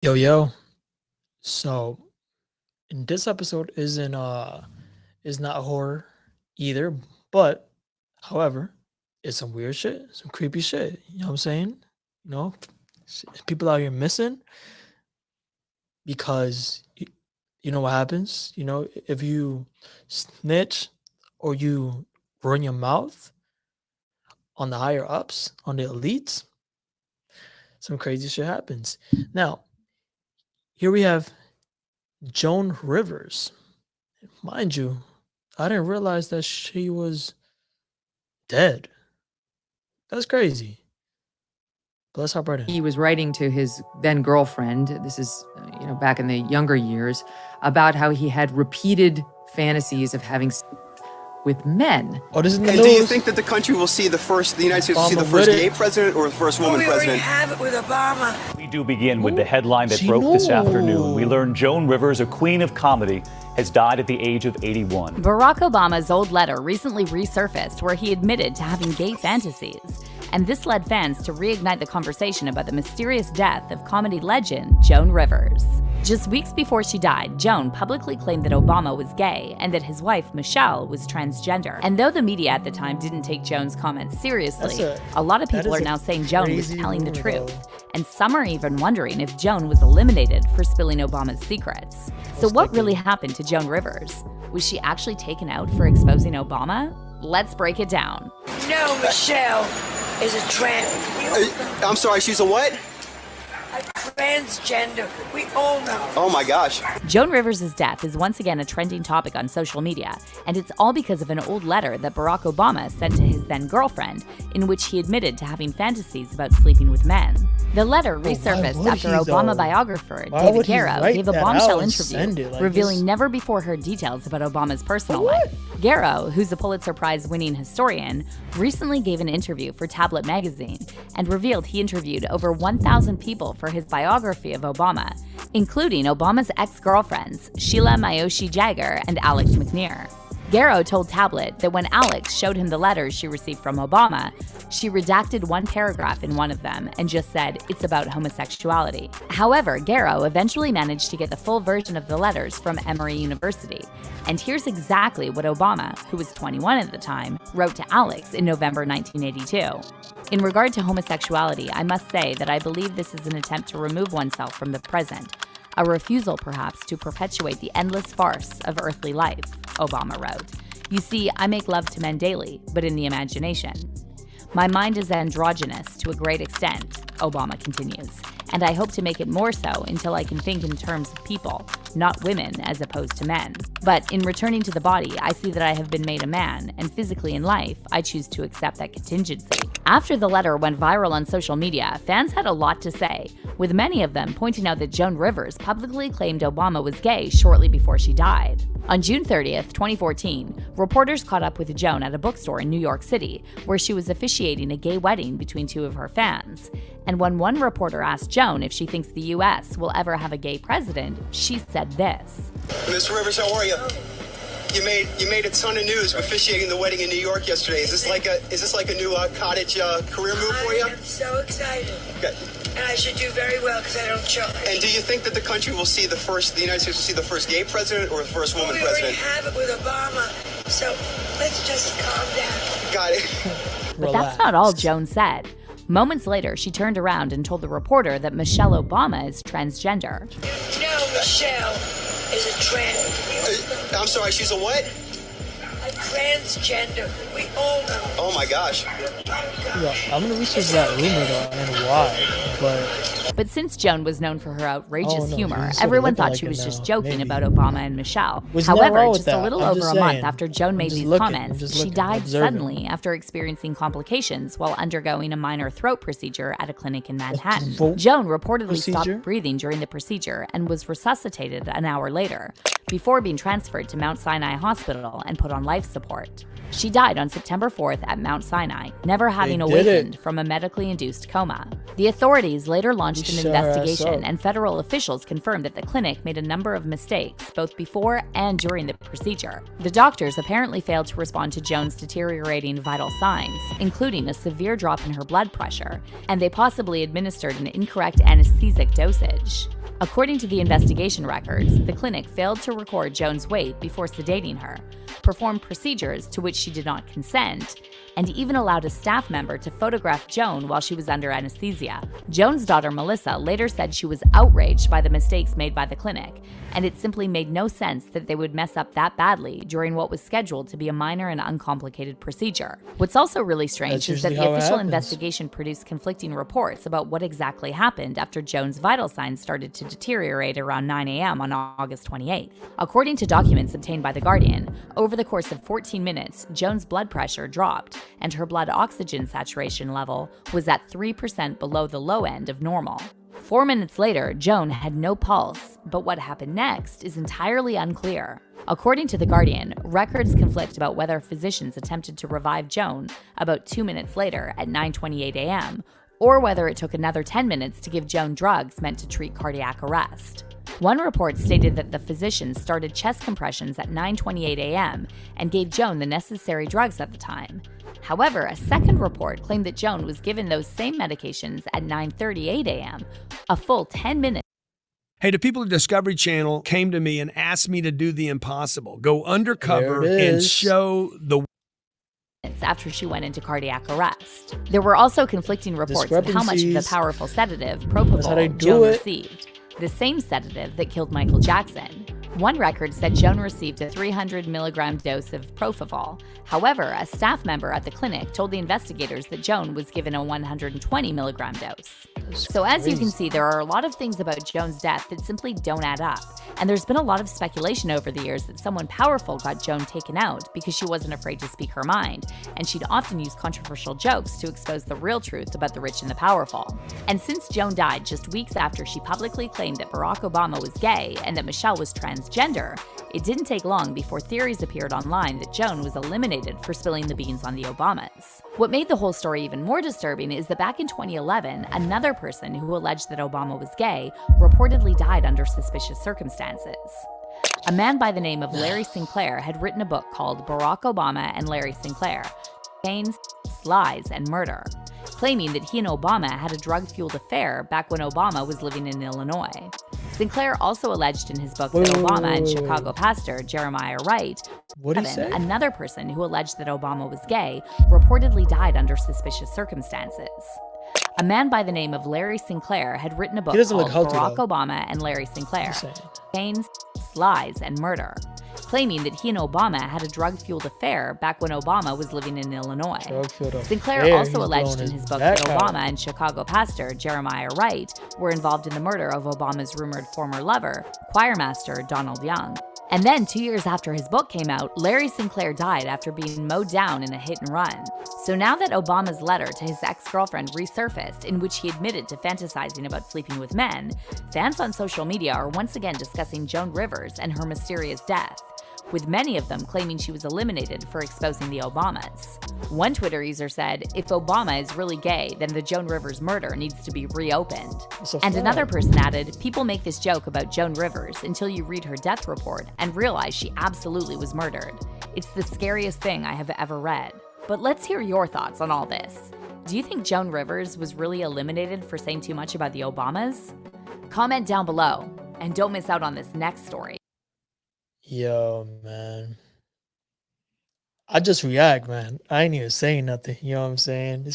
Yo, yo. So, in this episode is not horror either, but however, it's some weird shit, some creepy shit. You know what I'm saying? You know, people out here missing because you know what happens. You know, if you snitch or you run your mouth on the higher ups, on the elites, some crazy shit happens. Now, here we have Joan Rivers. Mind you, I didn't realize that she was dead. That's crazy. But let's hop right in. He was writing to his then girlfriend, this is, back in the younger years, about how he had repeated fantasies of having sex with men. Oh, this is in the And news. do you think that the United States will see the first gay president or the first woman We already president? have it with Obama. We do begin with the headline that She broke this knew. afternoon. We learned Joan Rivers, a queen of comedy, has died at the age of 81. Barack Obama's old letter recently resurfaced where he admitted to having gay fantasies. And this led fans to reignite the conversation about the mysterious death of comedy legend Joan Rivers. Just weeks before she died, Joan publicly claimed that Obama was gay and that his wife, Michelle, was transgender. And though the media at the time didn't take Joan's comments seriously, a lot of people are now saying Joan was telling the truth. And some are even wondering if Joan was eliminated for spilling Obama's secrets. So what really happened to Joan Rivers? Was she actually taken out for exposing Obama? Let's break it down. No, Michelle is a I'm sorry, she's a what? transgender. We all know. Oh my gosh. Joan Rivers' death is once again a trending topic on social media, and it's all because of an old letter that Barack Obama sent to his then girlfriend, in which he admitted to having fantasies about sleeping with men. The letter resurfaced after Obama biographer David Garrow gave a bombshell interview, revealing never before heard details about Obama's personal life. Garrow, who's a Pulitzer Prize-winning historian, recently gave an interview for Tablet magazine and revealed he interviewed over 1,000 people for his biography of Obama, including Obama's ex-girlfriends Sheila Mayoshi Jagger and Alex McNear. Garrow told Tablet that when Alex showed him the letters she received from Obama, she redacted one paragraph in one of them and just said, "It's about homosexuality." However, Garrow eventually managed to get the full version of the letters from Emory University. And here's exactly what Obama, who was 21 at the time, wrote to Alex in November 1982. In regard to homosexuality, I must say that I believe this is an attempt to remove oneself from the present, a refusal perhaps to perpetuate the endless farce of earthly life, Obama wrote. You see, I make love to men daily, but in the imagination. My mind is androgynous to a great extent, Obama continues, and I hope to make it more so until I can think in terms of people, not women as opposed to men. But in returning to the body, I see that I have been made a man, and physically in life, I choose to accept that contingency. After the letter went viral on social media, fans had a lot to say, with many of them pointing out that Joan Rivers publicly claimed Obama was gay shortly before she died. On June 30th, 2014, reporters caught up with Joan at a bookstore in New York City, where she was officiating a gay wedding between two of her fans. And when one reporter asked Joan if she thinks the U.S. will ever have a gay president, she said this. Miss Rivers, how are you? You made a ton of news officiating the wedding in New York yesterday. Is this like a new cottage career move for you? I'm so excited. Okay. And I should do very well because I don't choke. And do you think that the country will see the United States will see the first gay president or the first woman We already president? have it with Obama. So let's just calm down. Got it. But that's not all Joan said. Moments later, she turned around and told the reporter that Michelle Obama is transgender. No, Michelle is a I'm sorry, she's a what? transgender. We all know. Oh my gosh. Yeah, I'm gonna research that rumor though and why, But since Joan was known for her outrageous Oh, no, humor, he's sorta everyone looking thought like she it was now. just joking Maybe. about Obama and Michelle. There's nothing However, wrong with just a that. little I'm over just a month saying. after Joan made just these looking. I'm comments, just she looking, died observing. suddenly after experiencing complications while undergoing a minor throat procedure at a clinic in Manhattan. throat Joan reportedly procedure? stopped breathing during the procedure and was resuscitated an hour later, before being transferred to Mount Sinai Hospital and put on life support. She died on September 4th at Mount Sinai, never having did awakened it. from a medically induced coma. The authorities later launched an shut her ass investigation, up. and federal officials confirmed that the clinic made a number of mistakes both before and during the procedure. The doctors apparently failed to respond to Joan's deteriorating vital signs, including a severe drop in her blood pressure, and they possibly administered an incorrect anesthetic dosage. According to the investigation records, the clinic failed to record Joan's weight before sedating her, performed procedures to which she did not consent, and even allowed a staff member to photograph Joan while she was under anesthesia. Joan's daughter Melissa later said she was outraged by the mistakes made by the clinic, and it simply made no sense that they would mess up that badly during what was scheduled to be a minor and uncomplicated procedure. What's also really strange is that the official investigation produced conflicting reports about what exactly happened after Joan's vital signs started to deteriorate around 9 a.m. on August 28th. According to documents obtained by The Guardian, over the course of 14 minutes, Joan's blood pressure dropped, and her blood oxygen saturation level was at 3% below the low end of normal. 4 minutes later, Joan had no pulse, but what happened next is entirely unclear. According to The Guardian, records conflict about whether physicians attempted to revive Joan about 2 minutes later at 9:28 a.m., or whether it took another 10 minutes to give Joan drugs meant to treat cardiac arrest. One report stated that the physicians started chest compressions at 9:28 a.m. and gave Joan the necessary drugs at the time. However, a second report claimed that Joan was given those same medications at 9:38 a.m., a full 10 minutes. Hey, the people at Discovery Channel came to me and asked me to do the impossible, go undercover and show the after she went into cardiac arrest. There were also conflicting reports of how much of the powerful sedative propofol Joan received, the same sedative that killed Michael Jackson. One record said Joan received a 300 milligram dose of propofol. However, a staff member at the clinic told the investigators that Joan was given a 120 milligram dose. So as you can see, there are a lot of things about Joan's death that simply don't add up. And there's been a lot of speculation over the years that someone powerful got Joan taken out because she wasn't afraid to speak her mind, and she'd often use controversial jokes to expose the real truth about the rich and the powerful. And since Joan died just weeks after she publicly claimed that Barack Obama was gay and that Michelle was transgender, it didn't take long before theories appeared online that Joan was eliminated for spilling the beans on the Obamas. What made the whole story even more disturbing is that back in 2011, another person who alleged that Obama was gay reportedly died under suspicious circumstances. A man by the name of Larry Sinclair had written a book called Barack Obama and Larry Sinclair: Pains, Lies, and Murder, claiming that he and Obama had a drug-fueled affair back when Obama was living in Illinois. Sinclair also alleged in his book that Obama and Chicago pastor Jeremiah Wright, another person who alleged that Obama was gay, reportedly died under suspicious circumstances. A man by the name of Larry Sinclair had written a book called Barack Obama and Larry Sinclair: Pains, Lies, and Murder, claiming that he and Obama had a drug-fueled affair back when Obama was living in Illinois. Sinclair also alleged in his book that Obama and Chicago pastor Jeremiah Wright were involved in the murder of Obama's rumored former lover, choirmaster Donald Young. And then 2 years after his book came out, Larry Sinclair died after being mowed down in a hit and run. So now that Obama's letter to his ex-girlfriend resurfaced, in which he admitted to fantasizing about sleeping with men, fans on social media are once again discussing Joan Rivers and her mysterious death, with many of them claiming she was eliminated for exposing the Obamas. One Twitter user said, if Obama is really gay, then the Joan Rivers murder needs to be reopened. And another person added, people make this joke about Joan Rivers until you read her death report and realize she absolutely was murdered. It's the scariest thing I have ever read. But let's hear your thoughts on all this. Do you think Joan Rivers was really eliminated for saying too much about the Obamas? Comment down below, and don't miss out on this next story. Yo, man. I just react, man. I ain't even saying nothing. You know what I'm saying?